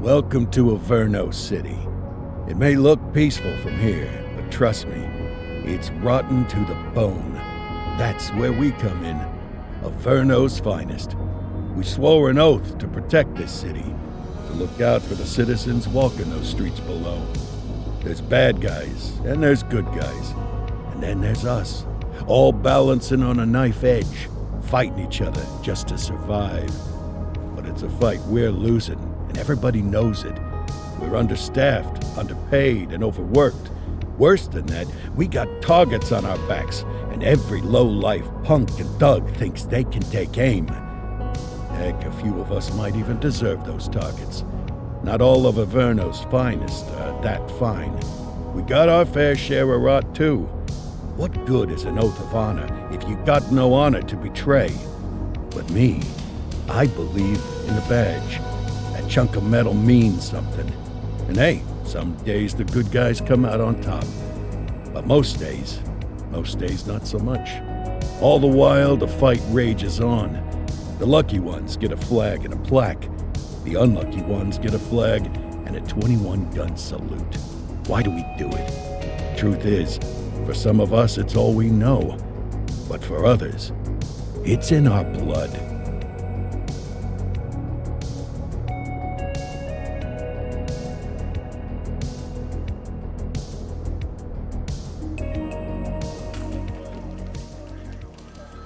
Welcome to Averno City. It may look peaceful from here, but trust me, it's rotten to the bone. That's where we come in. Averno's finest. We swore an oath to protect this city, to look out for the citizens walking those streets below. There's bad guys, and there's good guys. And then there's us, all balancing on a knife edge, fighting each other just to survive. But it's a fight we're losing, and everybody knows it. We're understaffed, underpaid, and overworked. Worse than that, we got targets on our backs, and every low-life punk and thug thinks they can take aim. Heck, a few of us might even deserve those targets. Not all of Averno's finest are that fine. We got our fair share of rot, too. What good is an oath of honor if you got no honor to betray? But me, I believe in a badge. That chunk of metal means something. And hey, some days the good guys come out on top. But most days not so much. All the while, the fight rages on. The lucky ones get a flag and a plaque. The unlucky ones get a flag and a 21-gun salute. Why do we do it? Truth is, for some of us, it's all we know. But for others, it's in our blood.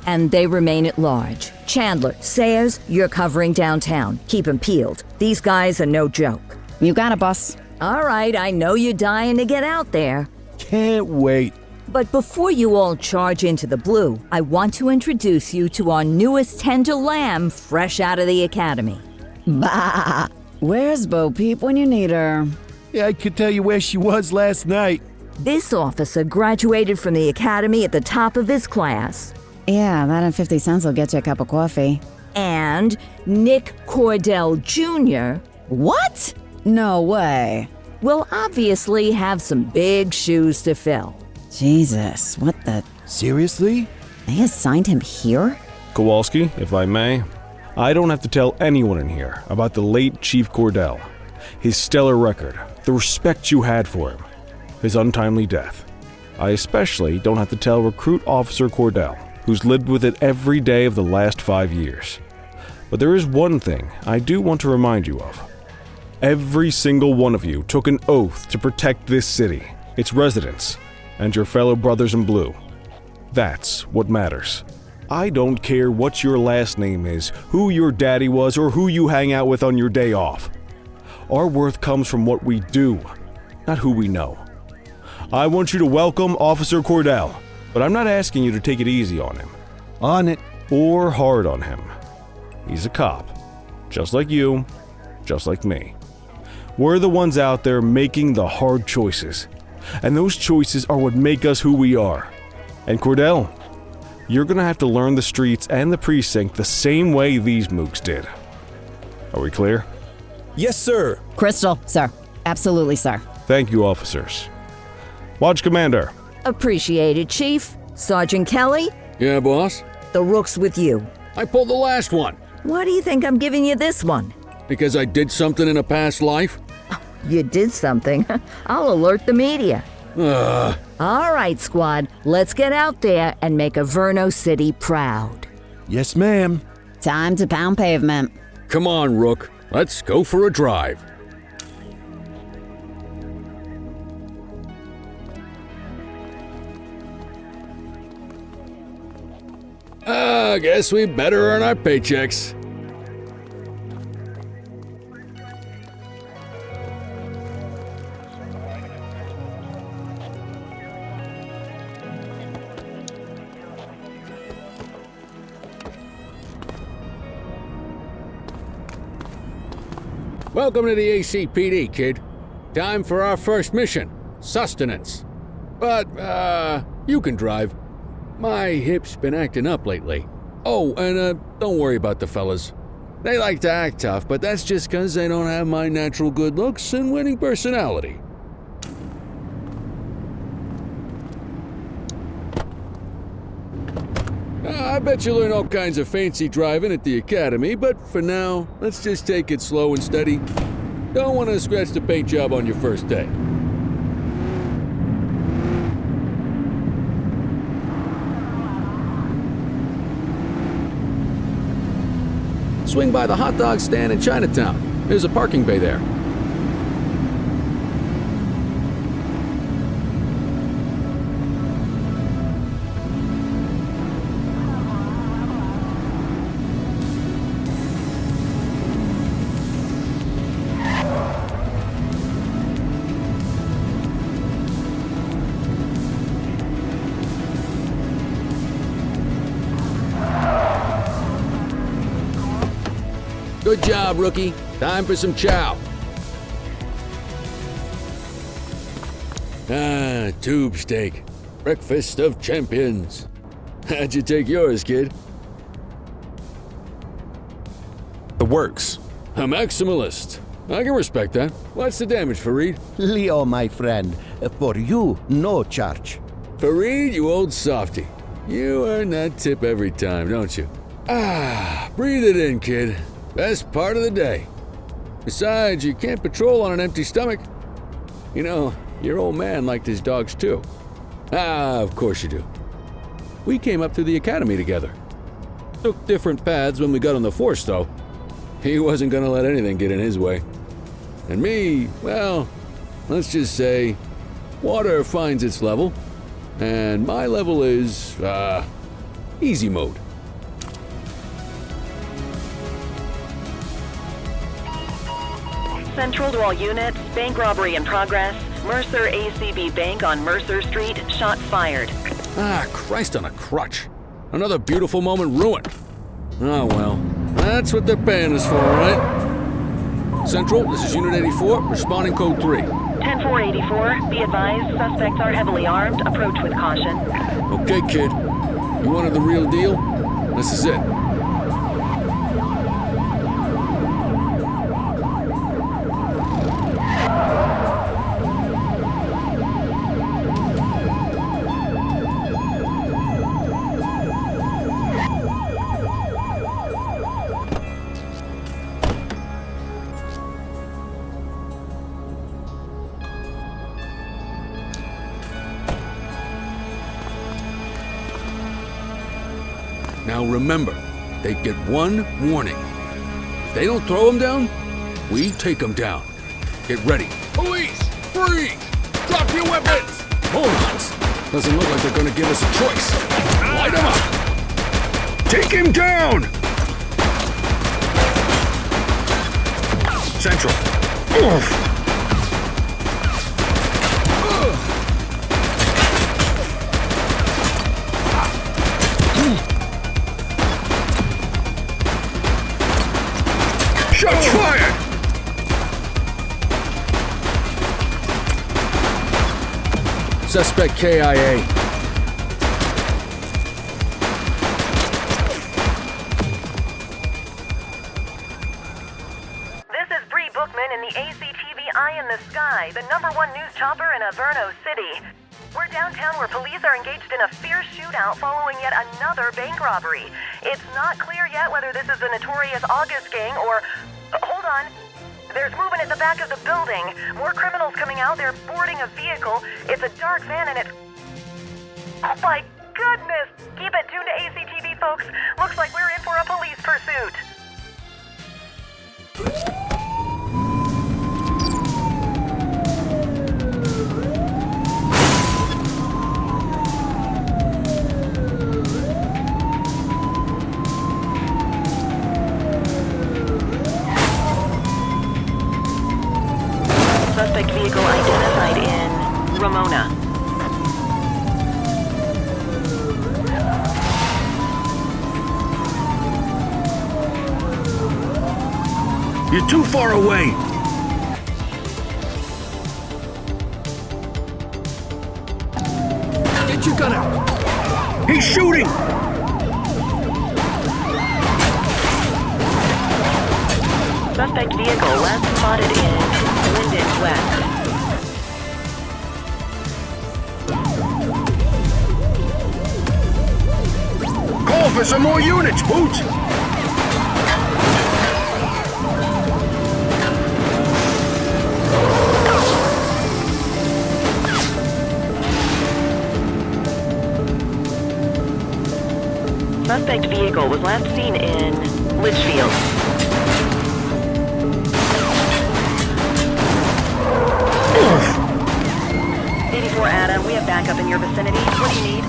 And they remain at large. Chandler, Sayers, you're covering downtown. Keep 'em peeled. These guys are no joke. You got it, boss. All right, I know you're dying to get out there. Can't wait. But before you all charge into the blue, I want to introduce you to our newest tender lamb fresh out of the academy. Bah! Where's Bo Peep when you need her? Yeah, I could tell you where she was last night. This officer graduated from the academy at the top of his class. Yeah, that and 50 cents will get you a cup of coffee. And Nick Cordell Jr. What? No way. will obviously have some big shoes to fill. Jesus, what the... Seriously? They assigned him here? Kowalski, if I may, I don't have to tell anyone in here about the late Chief Cordell, his stellar record, the respect you had for him, his untimely death. I especially don't have to tell Recruit Officer Cordell, who's lived with it every day of the last 5 years. But there is one thing I do want to remind you of. Every single one of you took an oath to protect this city, its residents, and your fellow brothers in blue. That's what matters. I don't care what your last name is, who your daddy was, or who you hang out with on your day off. Our worth comes from what we do, not who we know. I want you to welcome Officer Cordell, but I'm not asking you to take it easy on him. On it. Or hard on him. He's a cop, just like you, just like me. We're the ones out there making the hard choices, and those choices are what make us who we are. And Cordell, you're gonna have to learn the streets and the precinct the same way these mooks did. Are we clear? Yes, sir. Crystal, sir. Absolutely, sir. Thank you, officers. Watch Commander. Appreciated, Chief. Sergeant Kelly, Yeah, boss? the rook's with you. I pulled the last one. Why do you think I'm giving you this one? Because I did something in a past life? You did something. I'll alert the media. All right, squad. Let's get out there and make Averno City proud. Yes, ma'am. Time to pound pavement. Come on, Rook. Let's go for a drive. I guess we better earn our paychecks. Welcome to the ACPD, kid. Time for our first mission, sustenance. But, you can drive. My hip's been acting up lately. Oh, and, don't worry about the fellas. They like to act tough, but that's just 'cause they don't have my natural good looks and winning personality. I bet you learn all kinds of fancy driving at the academy, but for now, let's just take it slow and steady. Don't want to scratch the paint job on your first day. Swing by the hot dog stand in Chinatown. There's a parking bay there. Good job, rookie. Time for some chow. Tube steak. Breakfast of champions. How'd you take yours, kid? The works. A maximalist. I can respect that. What's the damage, Farid? Leo, my friend, for you, no charge. Farid, you old softy. You earn that tip every time, don't you? Breathe it in, kid. Best part of the day. Besides, you can't patrol on an empty stomach. You know, your old man liked his dogs too. Of course you do. We came up through the academy together. Took different paths when we got on the force, though. He wasn't gonna let anything get in his way. And me, well, let's just say, water finds its level, and my level is, easy mode. Central to all units, bank robbery in progress. Mercer ACB Bank on Mercer Street, shots fired. Christ on a crutch. Another beautiful moment ruined. Oh well, that's what they're paying us for, right? Central, this is Unit 84, responding code 3. 10-484, be advised, suspects are heavily armed, approach with caution. Okay, kid. You wanted the real deal? This is it. Now remember, they get one warning. If they don't throw them down, we take them down. Get ready. Police! Freeze! Drop your weapons! Morons! Doesn't look like they're gonna give us a choice. Light them up! Take him down! Central. Oof. Shots fired! Suspect KIA. This is Bree Bookman in the ACTV Eye in the Sky, the #1 news chopper in Averno City. We're downtown where police are engaged in a fierce shootout following yet another bank robbery. It's not clear yet whether this is the notorious August gang or... hold on. There's movement at the back of the building. More criminals coming out. They're boarding a vehicle. It's a dark van and it's... oh my goodness! Keep it tuned to ACTV, folks. Looks like we're in for a police pursuit. Suspect vehicle identified in Ramona. You're too far away! Get your gun out! He's shooting! Suspect vehicle last spotted in Linden West. Call for some more units, Boots! Suspect vehicle was last seen in Litchfield. '84 Adam, we have backup in your vicinity. What do you need?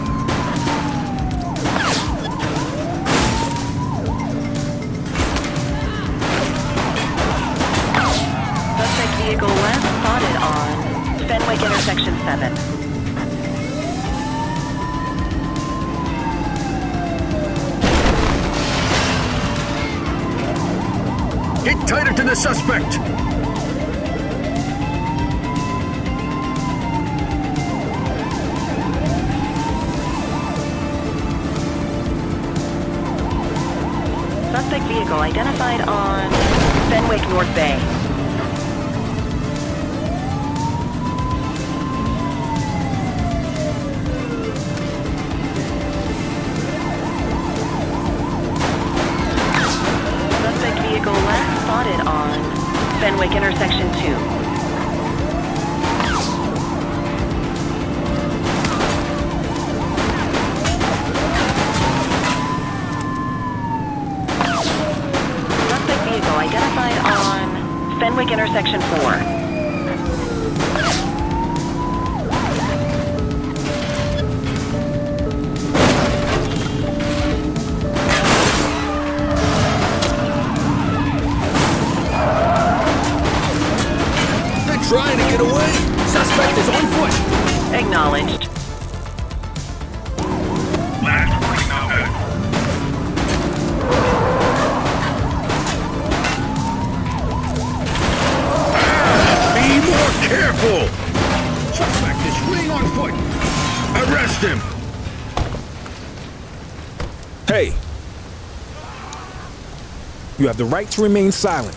Suspect vehicle last spotted on Fenwick intersection 7. Get tighter to the suspect! Suspect vehicle identified on Fenwick North Bay. Suspect vehicle last spotted on Fenwick intersection 2. Identified on Fenwick intersection 4. They're trying to get away! Suspect is on foot! Acknowledged. Last warning, no good. Careful! Suspect is fleeing on foot! Arrest him! Hey! You have the right to remain silent.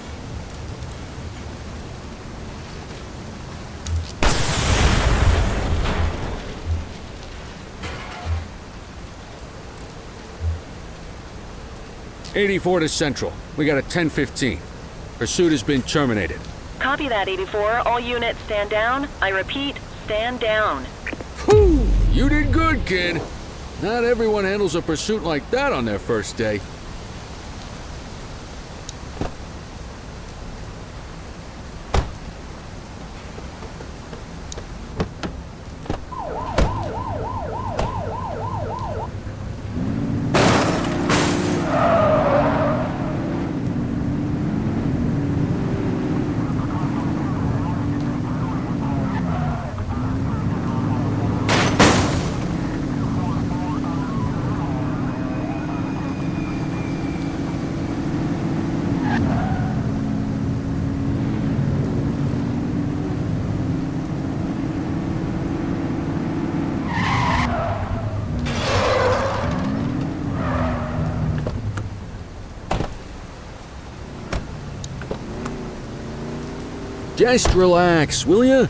'84 to Central. We got a 10:15. Pursuit has been terminated. Copy that, 84. All units stand down. I repeat, stand down. Whew! You did good, kid. Not everyone handles a pursuit like that on their first day. Just relax, will ya?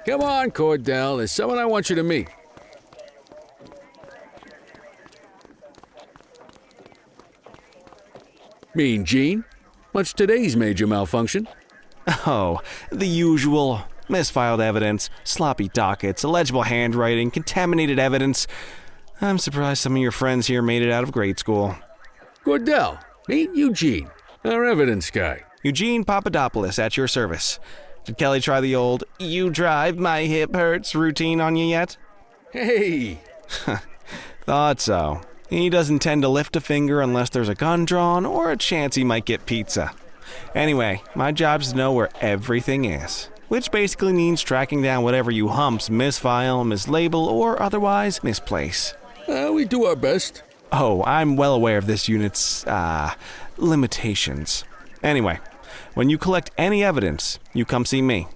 Come on, Cordell. There's someone I want you to meet. Mean Gene? What's today's major malfunction? Oh, the usual. Misfiled evidence, sloppy dockets, illegible handwriting, contaminated evidence. I'm surprised some of your friends here made it out of grade school. Cordell, meet Eugene, our evidence guy. Eugene Papadopoulos at your service. Did Kelly try the old, "you drive, my hip hurts" routine on you yet? Hey! Thought so. He doesn't tend to lift a finger unless there's a gun drawn or a chance he might get pizza. Anyway, my job's to know where everything is, which basically means tracking down whatever you humps misfile, mislabel, or otherwise misplace. We do our best. Oh, I'm well aware of this unit's, limitations. Anyway, when you collect any evidence, you come see me.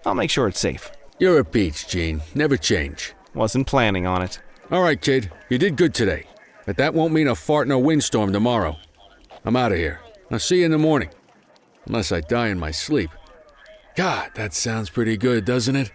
I'll make sure it's safe. You're a peach, Gene. Never change. Wasn't planning on it. All right, kid. You did good today. But that won't mean a fart in a windstorm tomorrow. I'm out of here. I'll see you in the morning. Unless I die in my sleep. God, that sounds pretty good, doesn't it?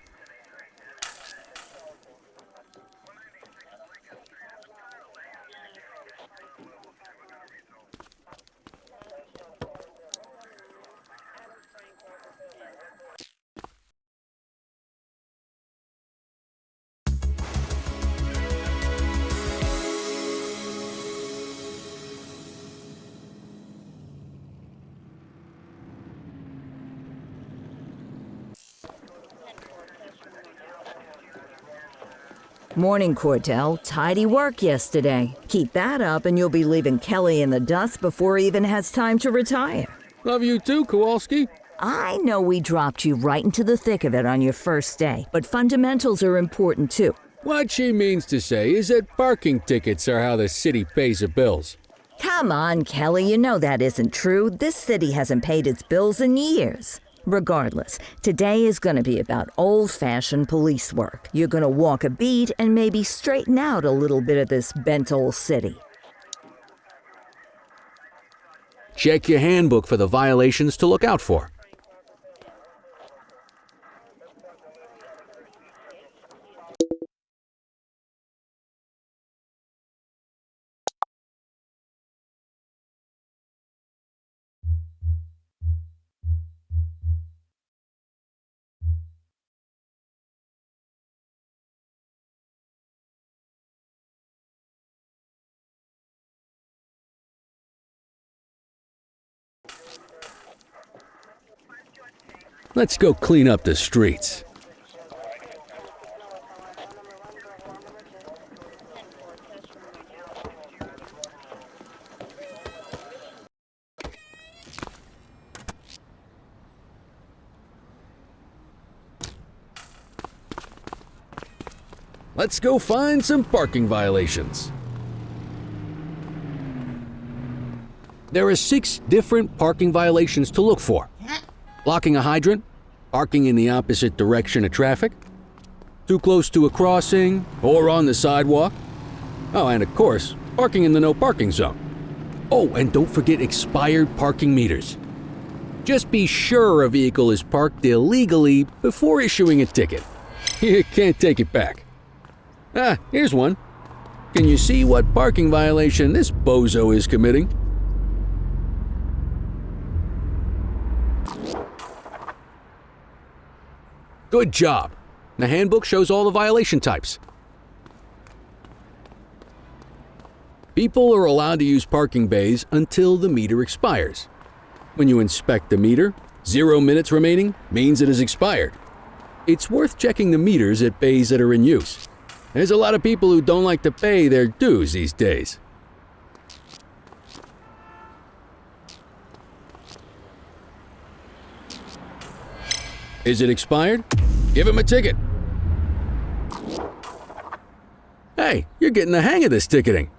Morning, Cordell. Tidy work yesterday. Keep that up and you'll be leaving Kelly in the dust before he even has time to retire. Love you too, Kowalski. I know we dropped you right into the thick of it on your first day, but fundamentals are important too. What she means to say is that parking tickets are how the city pays the bills. Come on, Kelly, you know that isn't true. This city hasn't paid its bills in years. Regardless, today is going to be about old-fashioned police work. You're going to walk a beat and maybe straighten out a little bit of this bent old city. Check your handbook for the violations to look out for. Let's go clean up the streets. Let's go find some parking violations. There are 6 different parking violations to look for. Blocking a hydrant, parking in the opposite direction of traffic, too close to a crossing or on the sidewalk. Oh, and of course, parking in the no parking zone. Oh, and don't forget expired parking meters. Just be sure a vehicle is parked illegally before issuing a ticket. You can't take it back. Ah, here's one. Can you see what parking violation this bozo is committing? Good job. The handbook shows all the violation types. People are allowed to use parking bays until the meter expires. When you inspect the meter, 0 minutes remaining means it has expired. It's worth checking the meters at bays that are in use. There's a lot of people who don't like to pay their dues these days. Is it expired? Give him a ticket. Hey, you're getting the hang of this ticketing.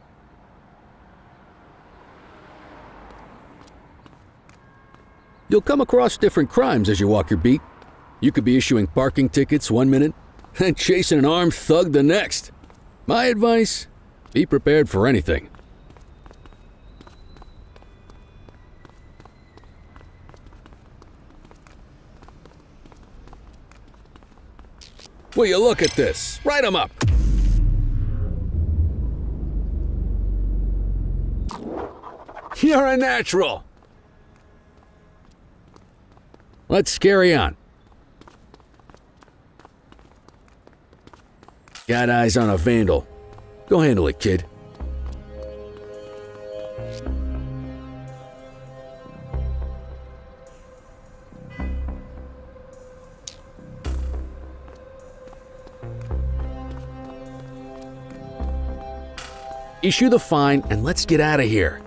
You'll come across different crimes as you walk your beat. You could be issuing parking tickets 1 minute and chasing an armed thug the next. My advice, be prepared for anything. Will you look at this? Write 'em up. You're a natural. Let's carry on. Got eyes on a vandal. Go handle it, kid. Issue the fine and let's get out of here.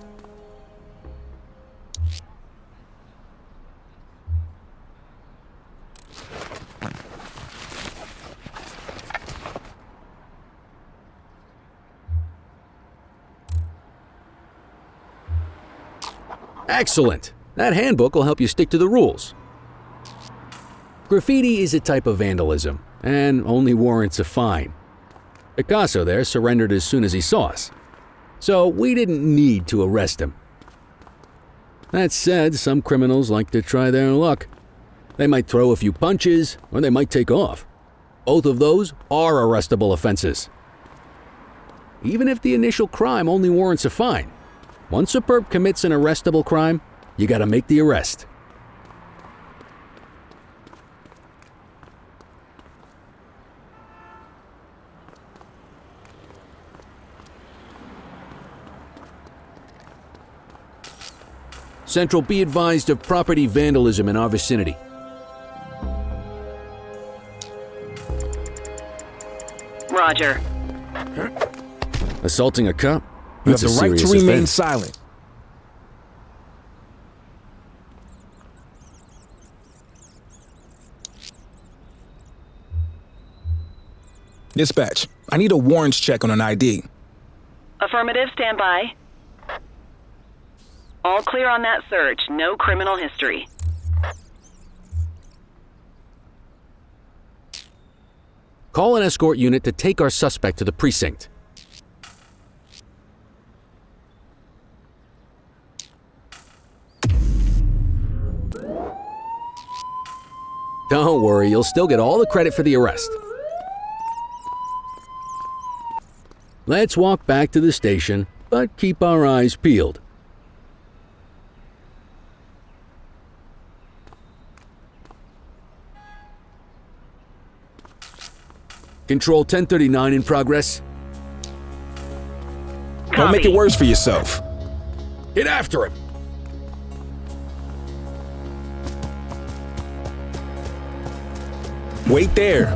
Excellent. That handbook will help you stick to the rules. Graffiti is a type of vandalism. and only warrants a fine. Picasso there surrendered as soon as he saw us, so we didn't need to arrest him. That said, some criminals like to try their luck. They might throw a few punches, or they might take off. Both of those are arrestable offenses. Even if the initial crime only warrants a fine, once a perp commits an arrestable crime, you gotta make the arrest. Central, be advised of property vandalism in our vicinity. Roger. Assaulting a cop? You have That's the a right to serious remain offense. silent. Dispatch, I need a warrants check on an ID. Affirmative, stand by. All clear on that search. No criminal history. Call an escort unit to take our suspect to the precinct. Don't worry, you'll still get all the credit for the arrest. Let's walk back to the station, but keep our eyes peeled. Control 1039 in progress. Don't make it worse for yourself. Get after him! Wait there.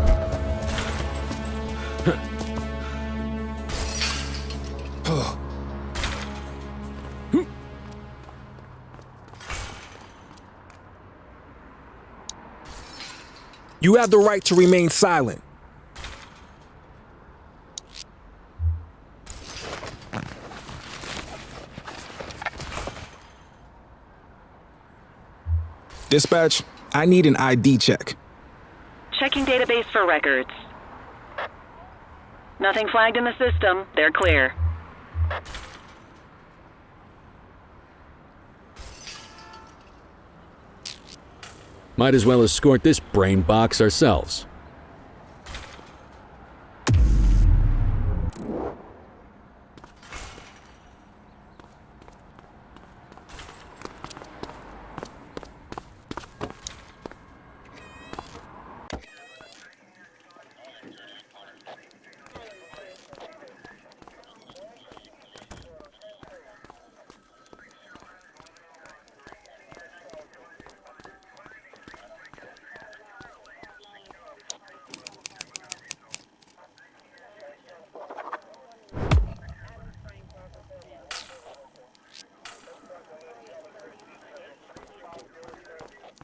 You have the right to remain silent. Dispatch, I need an ID check. Checking database for records. Nothing flagged in the system. They're clear. Might as well escort this brain box ourselves.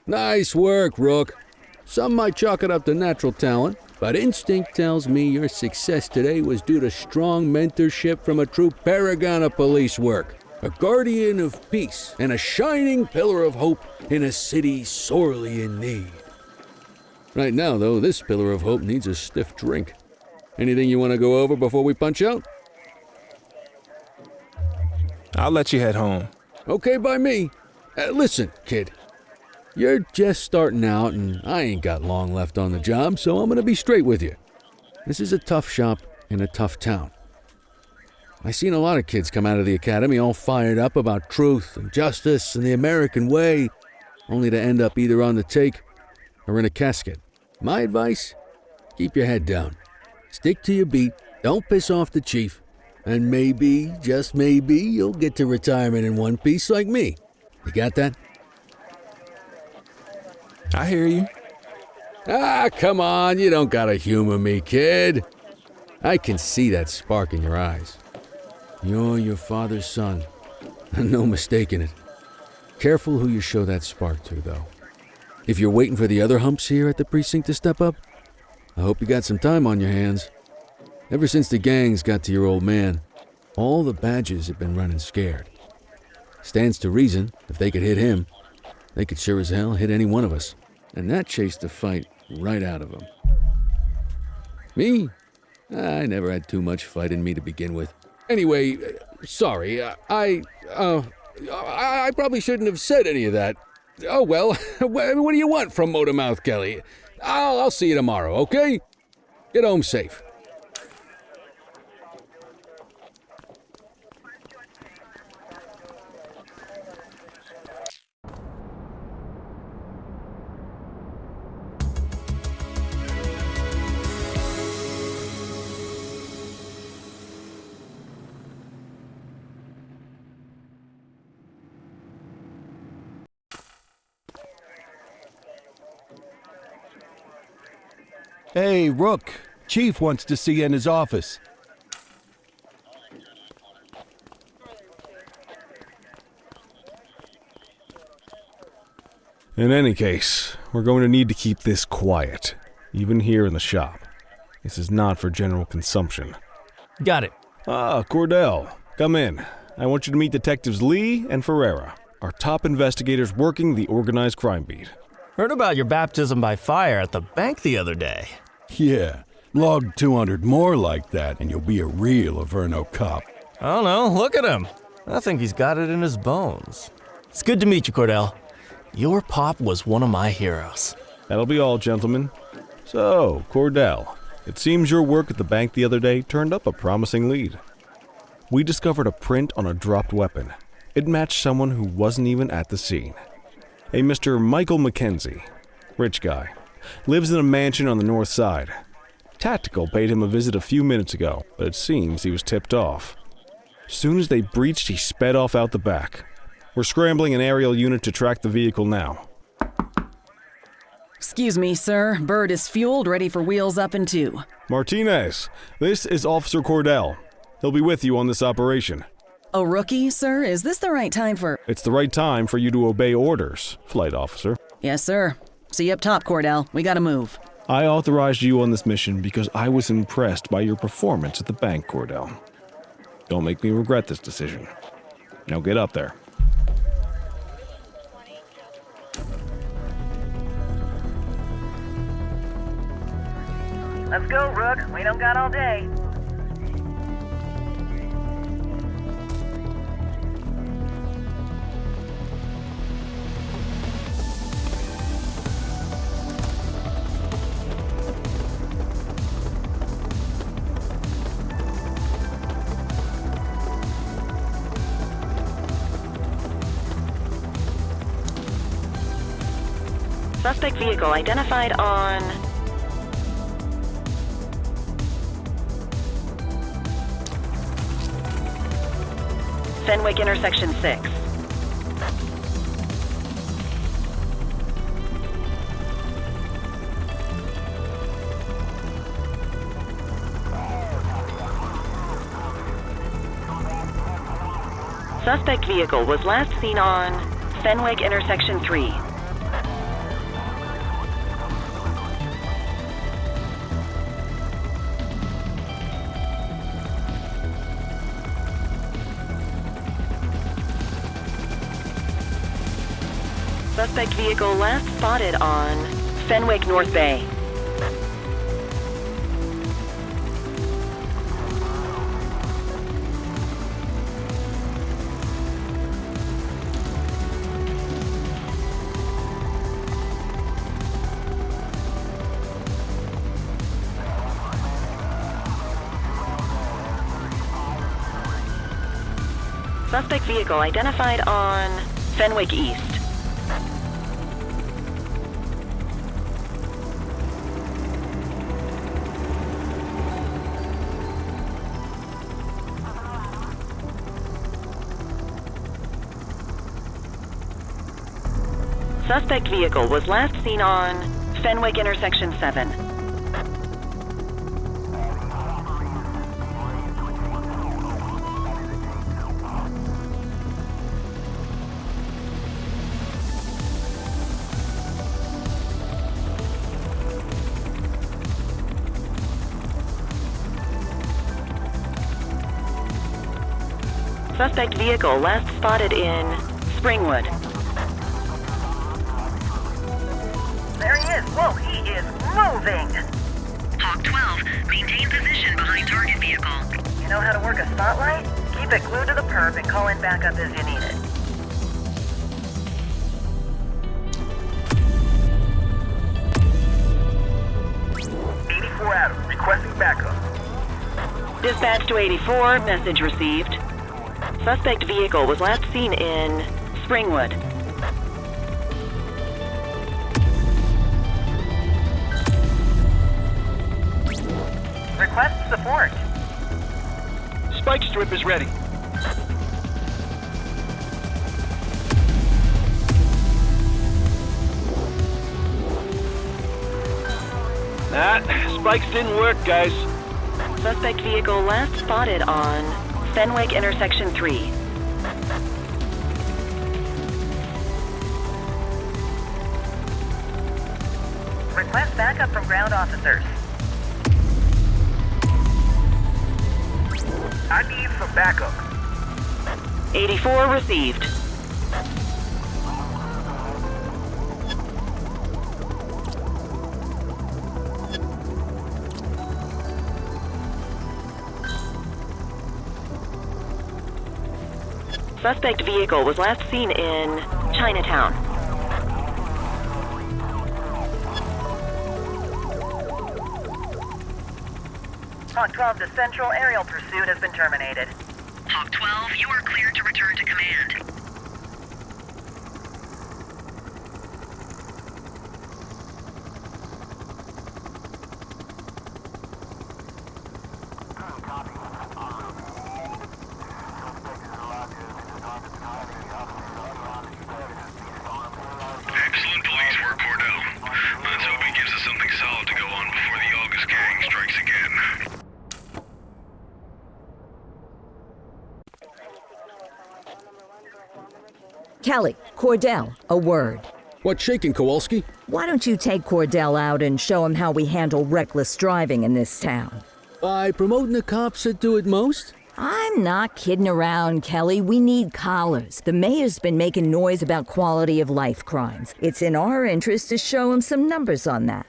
Nice work, Rook. Some might chalk it up to natural talent, but instinct tells me your success today was due to strong mentorship from a true paragon of police work, a guardian of peace, and a shining pillar of hope in a city sorely in need. Right now, though, this pillar of hope needs a stiff drink. Anything you want to go over before we punch out? I'll let you head home. Okay by me. Listen, kid. You're just starting out, and I ain't got long left on the job, so I'm gonna be straight with you. This is a tough shop in a tough town. I seen a lot of kids come out of the academy all fired up about truth and justice and the American way, only to end up either on the take or in a casket. My advice? Keep your head down. Stick to your beat, don't piss off the chief, and maybe, just maybe, you'll get to retirement in one piece like me. You got that? I hear you. Ah, come on, you don't gotta humor me, kid. I can see that spark in your eyes. You're your father's son, no mistaking it. Careful who you show that spark to, though. If you're waiting for the other humps here at the precinct to step up, I hope you got some time on your hands. Ever since the gangs got to your old man, all the badges have been running scared. Stands to reason, if they could hit him, they could sure as hell hit any one of us. And that chased the fight right out of him. Me? I never had too much fight in me to begin with. Anyway, sorry, I probably shouldn't have said any of that. Oh well, what do you want from Motormouth Kelly? I'll see you tomorrow, okay? Get home safe. Hey, Rook. Chief wants to see you in his office. In any case, we're going to need to keep this quiet, even here in the shop. This is not for general consumption. Got it. Ah, Cordell, come in. I want you to meet Detectives Lee and Ferreira, our top investigators working the organized crime beat. Heard about your baptism by fire at the bank the other day. Yeah, log 200 more like that and you'll be a real Averno cop. I don't know, look at him. I think he's got it in his bones. It's good to meet you, Cordell. Your pop was one of my heroes. That'll be all, gentlemen. So, Cordell, it seems your work at the bank the other day turned up a promising lead. We discovered a print on a dropped weapon. It matched someone who wasn't even at the scene. A Mr. Michael McKenzie, rich guy, lives in a mansion on the north side. Tactical paid him a visit a few minutes ago, but it seems he was tipped off. Soon as they breached, he sped off out the back. We're scrambling an aerial unit to track the vehicle now. Excuse me, sir. Bird is fueled, ready for wheels up in 2. Martinez, this is Officer Cordell. He'll be with you on this operation. A rookie, sir? Is this the right time for... It's the right time for you to obey orders, Flight Officer. Yes, sir. See you up top, Cordell. We gotta move. I authorized you on this mission because I was impressed by your performance at the bank, Cordell. Don't make me regret this decision. Now get up there. Let's go, Rook. We don't got all day. Suspect vehicle identified on... Fenwick intersection 6. Suspect vehicle was last seen on Fenwick intersection 3. Suspect vehicle last spotted on Fenwick North Bay. Suspect vehicle identified on Fenwick East. Suspect vehicle was last seen on Fenwick intersection 7. Suspect vehicle last spotted in Springwood. There he is. Whoa, he is moving. Hawk 12, maintain position behind target vehicle. You know how to work a spotlight? Keep it glued to the perp and call in backup as you need it. Adam, requesting backup. Dispatch to 84, message received. Suspect vehicle was last seen in Springwood. Request support. Spike strip is ready. Spikes didn't work, guys. Suspect vehicle last spotted on Fenwick intersection 3. Request backup from ground officers. I need some backup. 84 received. Suspect vehicle was last seen in Chinatown. Hawk 12 to Central, aerial pursuit has been terminated. Hawk 12, you are cleared to return to command. Excellent police work, Cordell. Let's hope he gives us something solid to go on before the August gang strikes again. Kelly, Cordell, a word. What's shaking, Kowalski? Why don't you take Cordell out and show him how we handle reckless driving in this town? By promoting the cops that do it most? I'm not kidding around, Kelly. We need collars. The mayor's been making noise about quality of life crimes. It's in our interest to show him some numbers on that.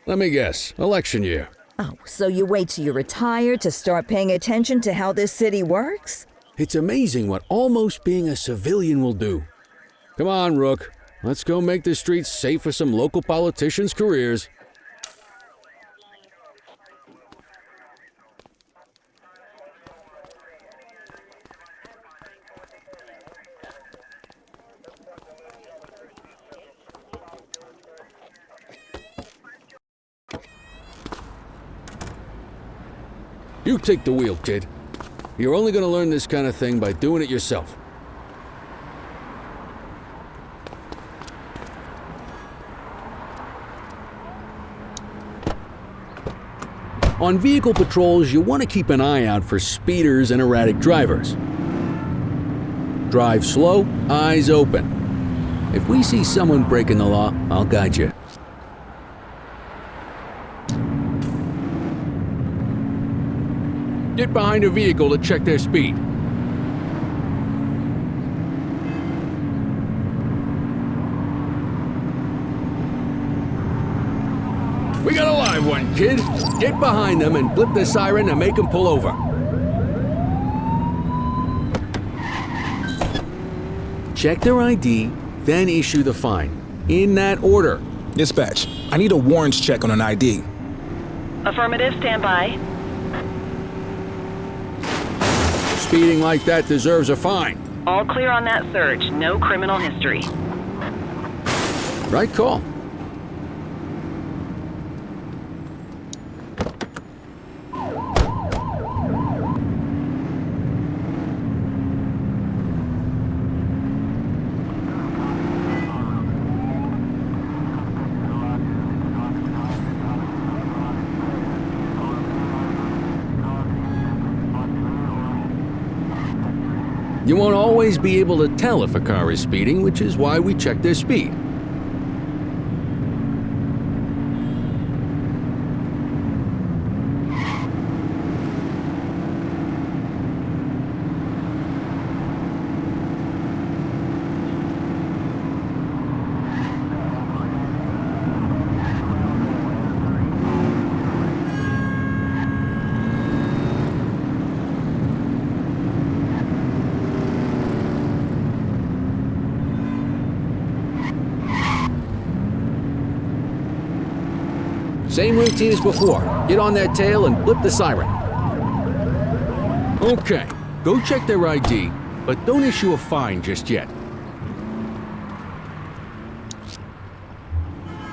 Let me guess. Election year. Oh, so you wait till you retire to start paying attention to how this city works? It's amazing what almost being a civilian will do. Come on, Rook. Let's go make the streets safe for some local politicians' careers. You take the wheel, kid. You're only going to learn this kind of thing by doing it yourself. On vehicle patrols, you want to keep an eye out for speeders and erratic drivers. Drive slow, eyes open. If we see someone breaking the law, I'll guide you. Get behind a vehicle to check their speed. We got a live one, kid. Get behind them and blip the siren and make them pull over. Check their ID, then issue the fine. In that order. Dispatch, I need a warrants check on an ID. Affirmative, stand by. Speeding like that deserves a fine. All clear on that search. No criminal history. Right call. You won't always be able to tell if a car is speeding, which is why we check their speed. Same routine as before. Get on their tail and blip the siren. Okay, go check their ID, but don't issue a fine just yet.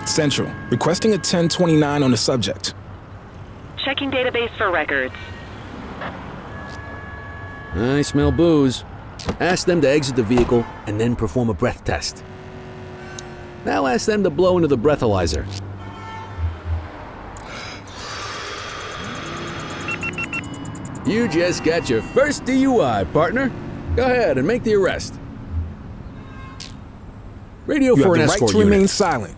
Central, requesting a 1029 on the subject. Checking database for records. I smell booze. Ask them to exit the vehicle and then perform a breath test. Now ask them to blow into the breathalyzer. You just got your first DUI, partner. Go ahead and make the arrest. Radio You for have an the right escort to remain unit. silent.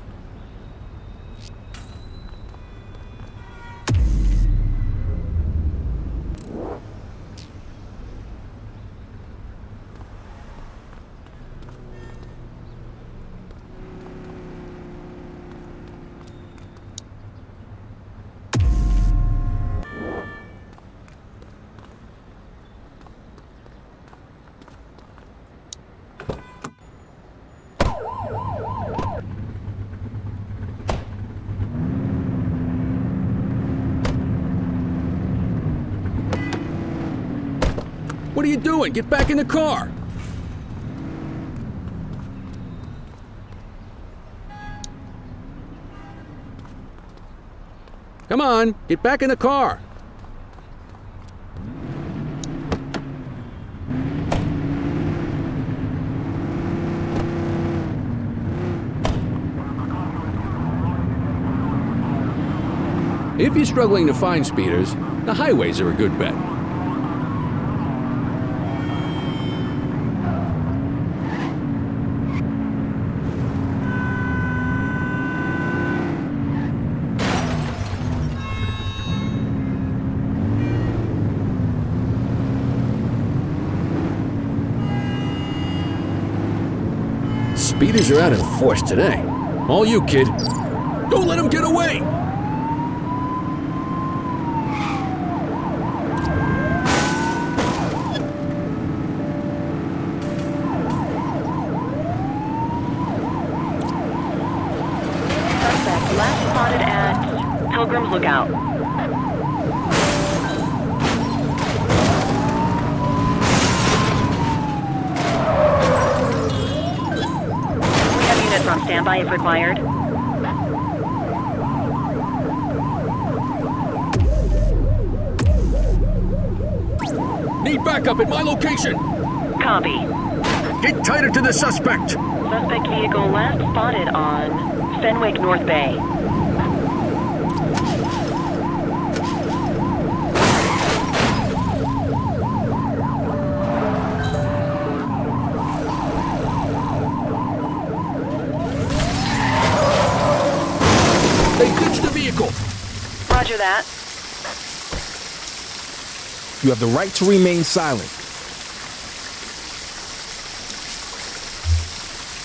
What are you doing? Get back in the car! Come on, get back in the car! If you're struggling to find speeders, the highways are a good bet. Speeders are out in force today. All you, kid. Don't let them get away! Suspect last spotted at Pilgrim's Lookout. We have units on standby if required. Need backup at my location! Copy. Get tighter to the suspect! Suspect vehicle last spotted on Fenwick North Bay. They ditched the vehicle! Roger that. You have the right to remain silent.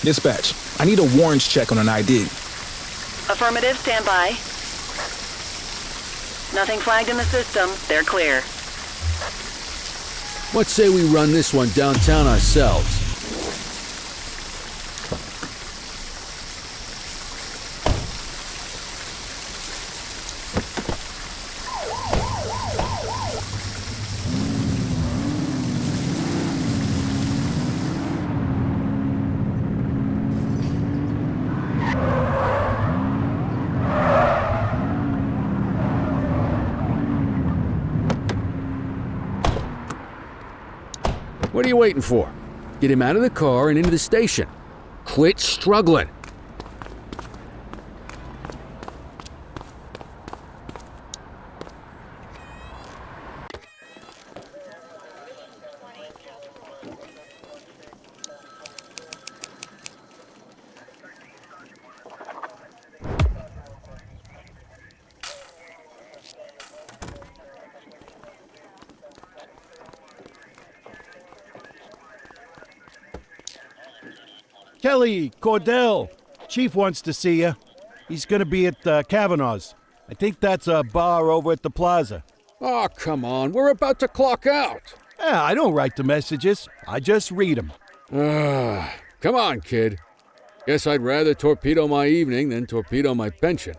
Dispatch, I need a warrants check on an ID. Affirmative, stand by. Nothing flagged in the system. They're clear. What say we run this one downtown ourselves? What are you waiting for? Get him out of the car and into the station. Quit struggling. Kelly, Cordell. Chief wants to see you. He's gonna be at Kavanaugh's. I think that's a bar over at the plaza. Oh, come on. We're about to clock out. Yeah, I don't write the messages. I just read them. Come on, kid. Guess I'd rather torpedo my evening than torpedo my pension.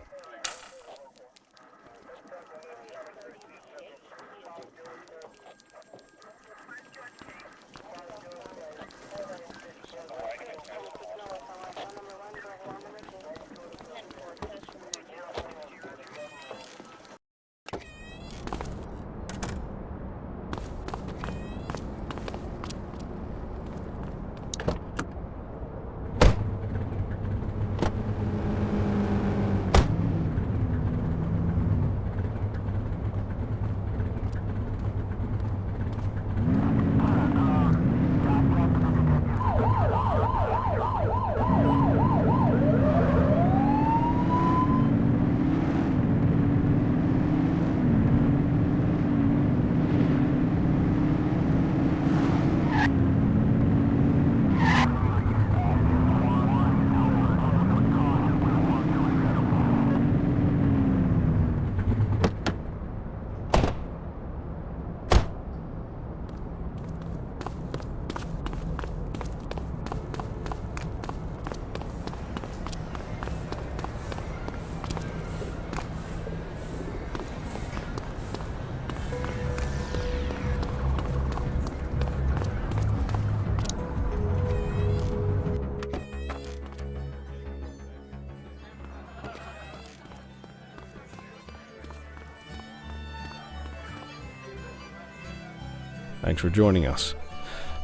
Thanks for joining us.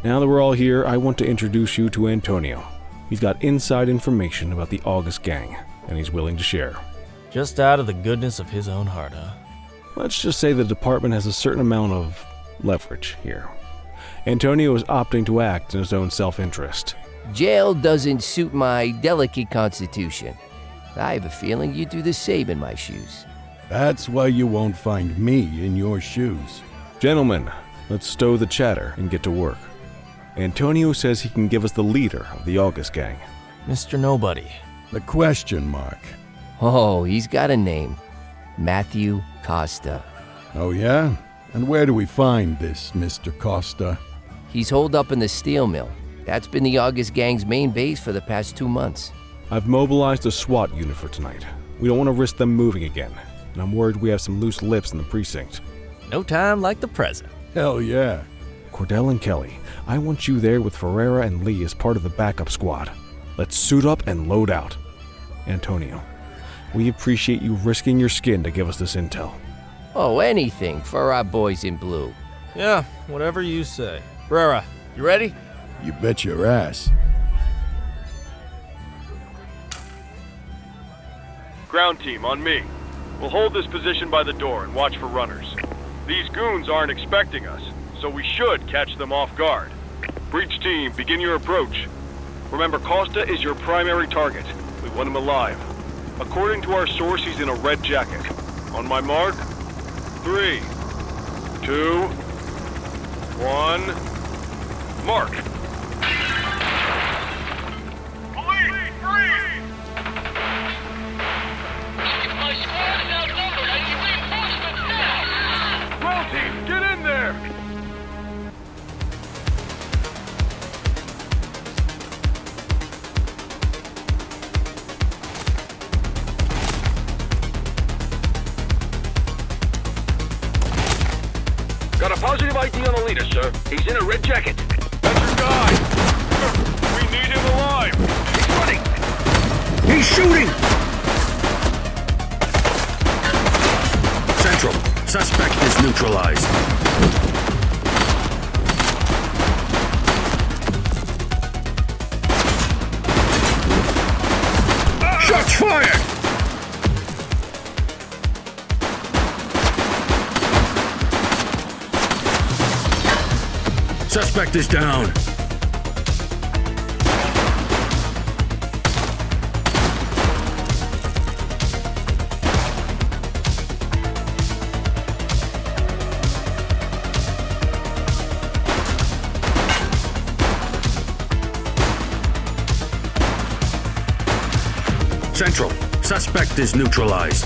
Now that we're all here, I want to introduce you to Antonio. He's got inside information about the August gang, and he's willing to share. Just out of the goodness of his own heart, huh? Let's just say the department has a certain amount of leverage here. Antonio is opting to act in his own self-interest. Jail doesn't suit my delicate constitution. I have a feeling you'd do the same in my shoes. That's why you won't find me in your shoes. Gentlemen, let's stow the chatter and get to work. Antonio says he can give us the leader of the August gang. Mr. Nobody. The question mark. Oh, he's got a name. Matthew Costa. Oh, yeah? And where do we find this Mr. Costa? He's holed up in the steel mill. That's been the August gang's main base for the past 2 months. I've mobilized a SWAT unit for tonight. We don't want to risk them moving again, and I'm worried we have some loose lips in the precinct. No time like the present. Hell yeah. Cordell and Kelly, I want you there with Ferreira and Lee as part of the backup squad. Let's suit up and load out. Antonio, we appreciate you risking your skin to give us this intel. Oh, anything for our boys in blue. Yeah, whatever you say. Ferreira, you ready? You bet your ass. Ground team, on me. We'll hold this position by the door and watch for runners. These goons aren't expecting us, so we should catch them off guard. Breach team, begin your approach. Remember, Costa is your primary target. We want him alive. According to our source, he's in a red jacket. On my mark, 3, 2, 1, mark! Police, freeze! My squad is outnumbered. I need reinforcements now! Ground team, get in there! Got a positive ID on the leader, sir. He's in a red jacket. That's your guy. We need him alive. He's running. He's shooting! Central, suspect is neutralized. Shots fired! Suspect is down. Central, suspect is neutralized.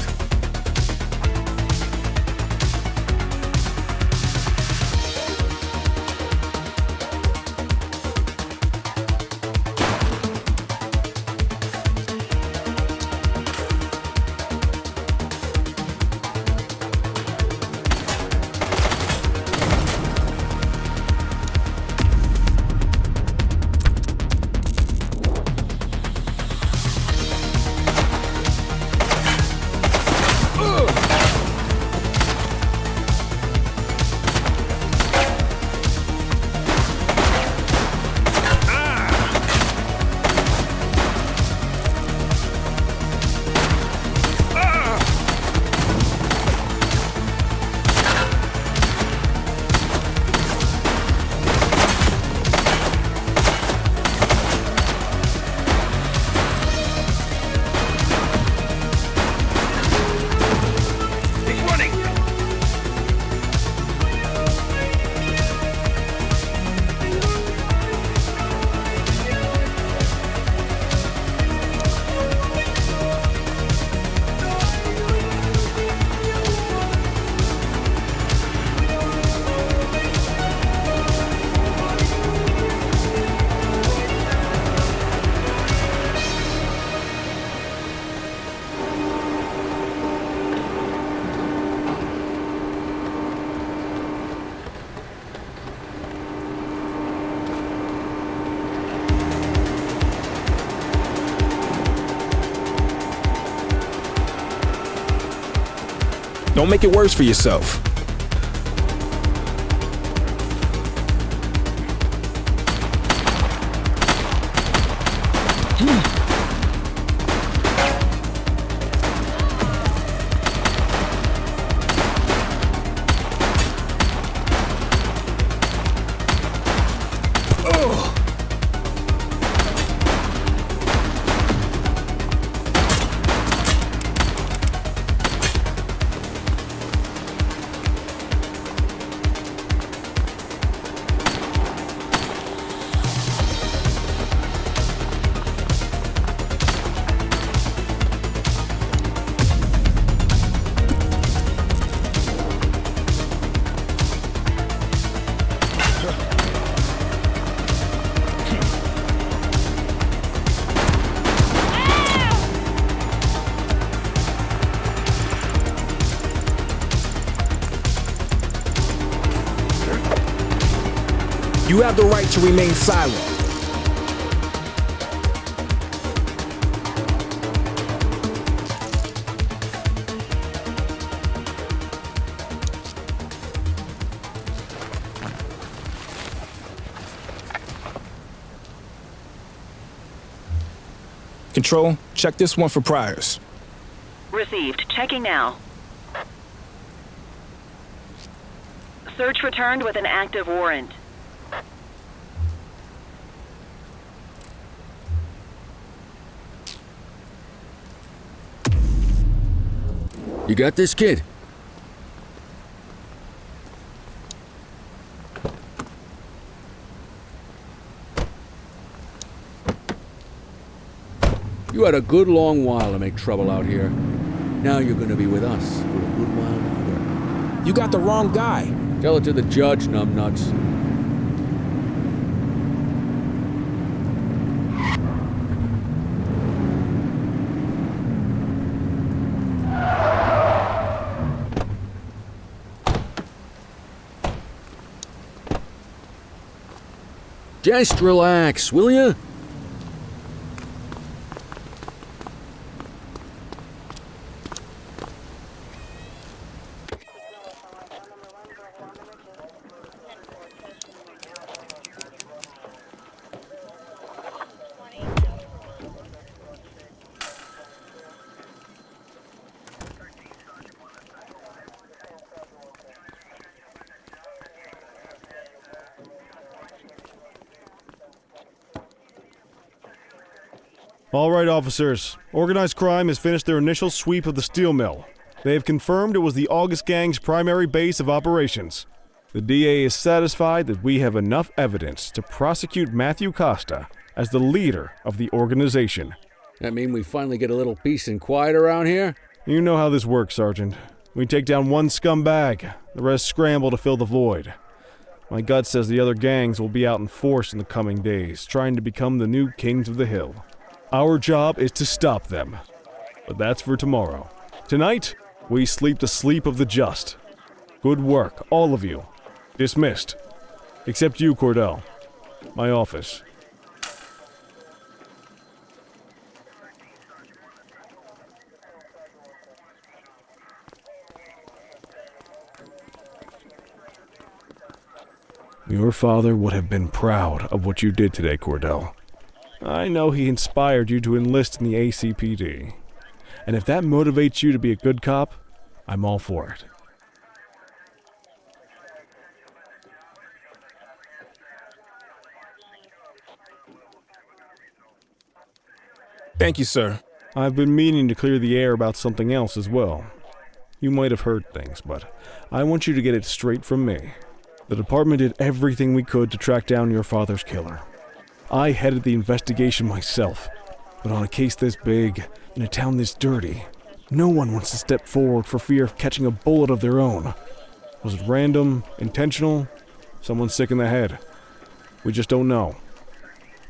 Don't make it worse for yourself. You have the right to remain silent. Control, check this one for priors. Received. Checking now. Search returned with an active warrant. You got this, kid? You had a good long while to make trouble out here. Now you're gonna be with us for a good while longer. You got the wrong guy. Tell it to the judge, numbnuts. Just relax, will ya? All right, officers. Organized crime has finished their initial sweep of the steel mill. They have confirmed it was the August Gang's primary base of operations. The DA is satisfied that we have enough evidence to prosecute Matthew Costa as the leader of the organization. That mean we finally get a little peace and quiet around here? You know how this works, Sergeant. We take down one scumbag, the rest scramble to fill the void. My gut says the other gangs will be out in force in the coming days, trying to become the new kings of the hill. Our job is to stop them. But that's for tomorrow. Tonight, we sleep the sleep of the just. Good work, all of you. Dismissed. Except you, Cordell. My office. Your father would have been proud of what you did today, Cordell. I know he inspired you to enlist in the ACPD. And if that motivates you to be a good cop, I'm all for it. Thank you, sir. I've been meaning to clear the air about something else as well. You might have heard things, but I want you to get it straight from me. The department did everything we could to track down your father's killer. I headed the investigation myself, but on a case this big, in a town this dirty, no one wants to step forward for fear of catching a bullet of their own. Was it random, intentional, someone sick in the head? We just don't know.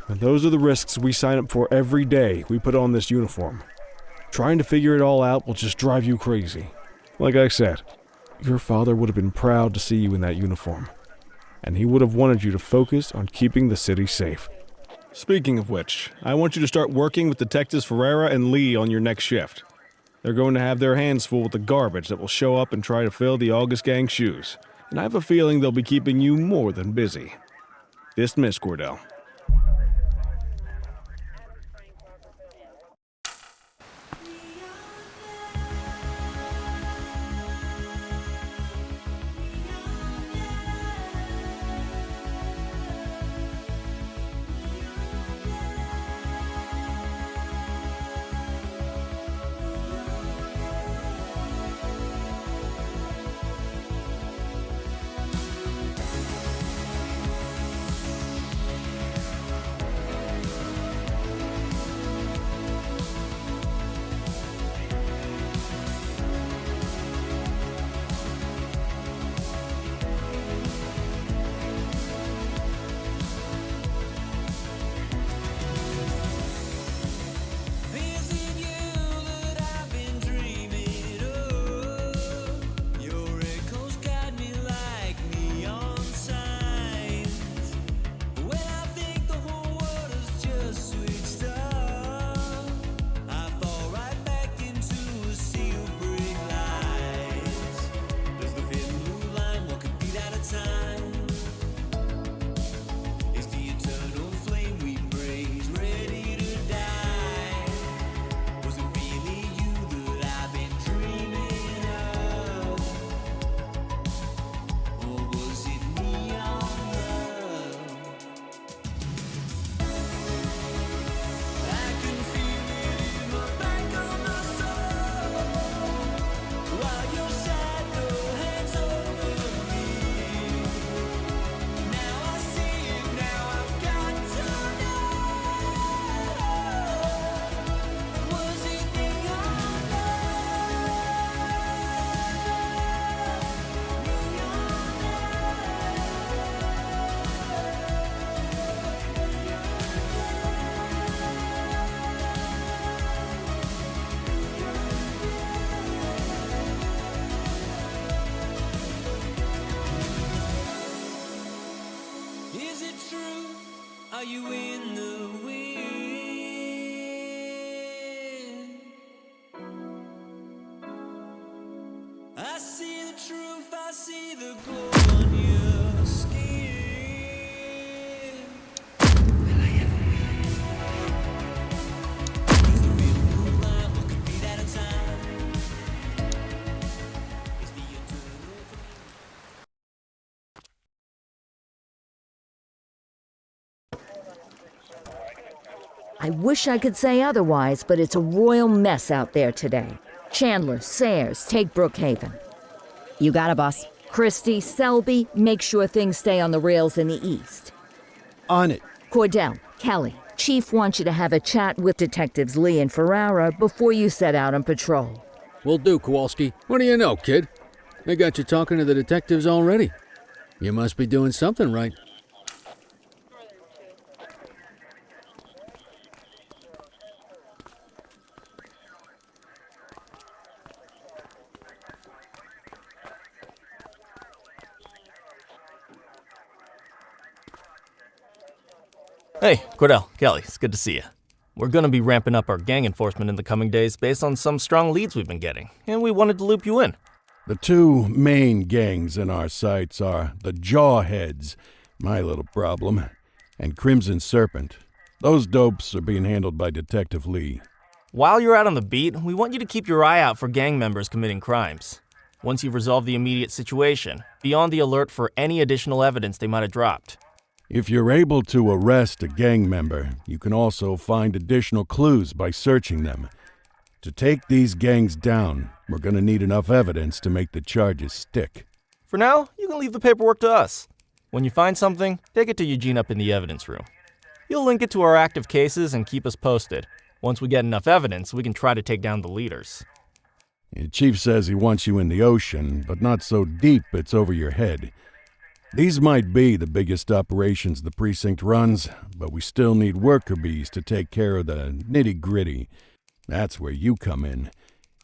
And those are the risks we sign up for every day we put on this uniform. Trying to figure it all out will just drive you crazy. Like I said, your father would have been proud to see you in that uniform, and he would have wanted you to focus on keeping the city safe. Speaking of which, I want you to start working with Detectives Ferreira and Lee on your next shift. They're going to have their hands full with the garbage that will show up and try to fill the August Gang's shoes, and I have a feeling they'll be keeping you more than busy. Dismiss, Cordell. I wish I could say otherwise, but it's a royal mess out there today. Chandler, Sayers, take Brookhaven. You got it, boss. Christie, Selby, make sure things stay on the rails in the east. On it. Cordell, Kelly, Chief wants you to have a chat with Detectives Lee and Ferrara before you set out on patrol. Will do, Kowalski. What do you know, kid? They got you talking to the detectives already. You must be doing something right. Hey, Cordell, Kelly, it's good to see you. We're gonna be ramping up our gang enforcement in the coming days based on some strong leads we've been getting, and we wanted to loop you in. The two main gangs in our sights are the Jawheads, my little problem, and Crimson Serpent. Those dopes are being handled by Detective Lee. While you're out on the beat, we want you to keep your eye out for gang members committing crimes. Once you've resolved the immediate situation, be on the alert for any additional evidence they might have dropped. If you're able to arrest a gang member, you can also find additional clues by searching them. To take these gangs down, we're going to need enough evidence to make the charges stick. For now, you can leave the paperwork to us. When you find something, take it to Eugene up in the evidence room. He'll link it to our active cases and keep us posted. Once we get enough evidence, we can try to take down the leaders. The chief says he wants you in the ocean, but not so deep it's over your head. These might be the biggest operations the precinct runs, but we still need worker bees to take care of the nitty-gritty. That's where you come in.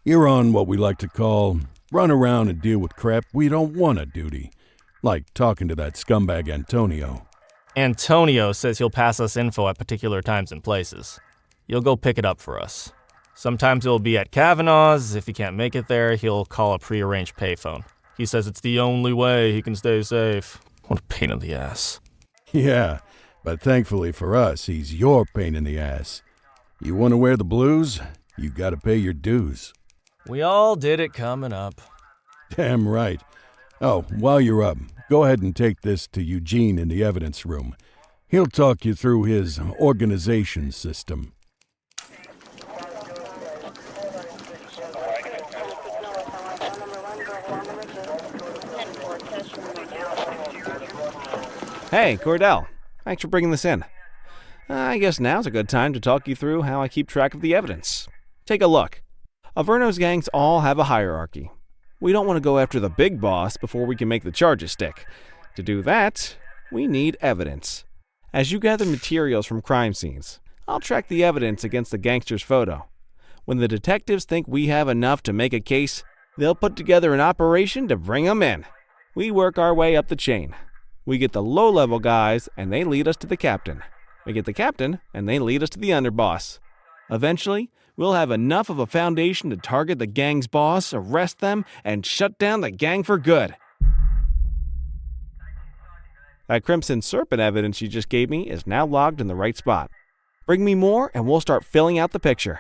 You're on what we like to call run around and deal with crap we don't want to duty, like talking to that scumbag Antonio. Antonio says he'll pass us info at particular times and places. You'll go pick it up for us. Sometimes it'll be at Kavanaugh's. If he can't make it there, he'll call a prearranged payphone. He says it's the only way he can stay safe. What a pain in the ass. Yeah, but thankfully for us, he's your pain in the ass. You want to wear the blues? You gotta pay your dues. We all did it coming up. Damn right. Oh, while you're up, go ahead and take this to Eugene in the evidence room. He'll talk you through his organization system. Hey, Cordell. Thanks for bringing this in. I guess now's a good time to talk you through how I keep track of the evidence. Take a look. Averno's gangs all have a hierarchy. We don't want to go after the big boss before we can make the charges stick. To do that, we need evidence. As you gather materials from crime scenes, I'll track the evidence against the gangster's photo. When the detectives think we have enough to make a case, they'll put together an operation to bring them in. We work our way up the chain. We get the low-level guys, and they lead us to the captain. We get the captain, and they lead us to the underboss. Eventually, we'll have enough of a foundation to target the gang's boss, arrest them, and shut down the gang for good. That Crimson Serpent evidence you just gave me is now logged in the right spot. Bring me more, and we'll start filling out the picture.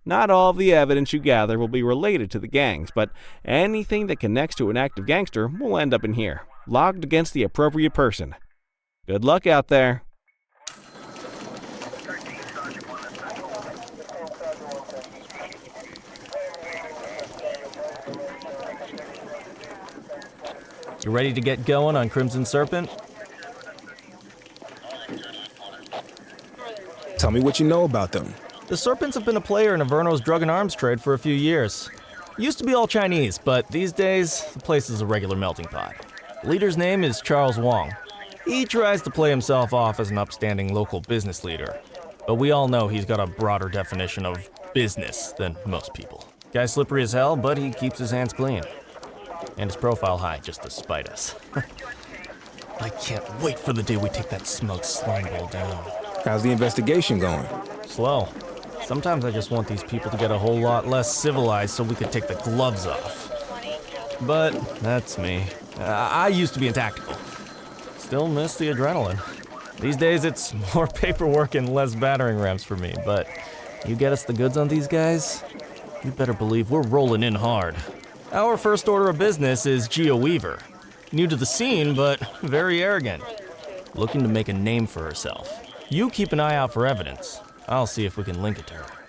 Not all of the evidence you gather will be related to the gangs, but anything that connects to an active gangster will end up in here, logged against the appropriate person. Good luck out there. You ready to get going on Crimson Serpent? Tell me what you know about them. The Serpents have been a player in Averno's drug and arms trade for a few years. Used to be all Chinese, but these days, the place is a regular melting pot. The leader's name is Charles Wong. He tries to play himself off as an upstanding local business leader, but we all know he's got a broader definition of business than most people. Guy's slippery as hell, but he keeps his hands clean. And his profile high, just to spite us. I can't wait for the day we take that smug slime ball down. How's the investigation going? Slow. Sometimes I just want these people to get a whole lot less civilized so we could take the gloves off. But that's me. I used to be in tactical. Still miss the adrenaline. These days it's more paperwork and less battering rams for me, but you get us the goods on these guys, you better believe we're rolling in hard. Our first order of business is Geo Weaver. New to the scene, but very arrogant. Looking to make a name for herself. You keep an eye out for evidence. I'll see if we can link it to her.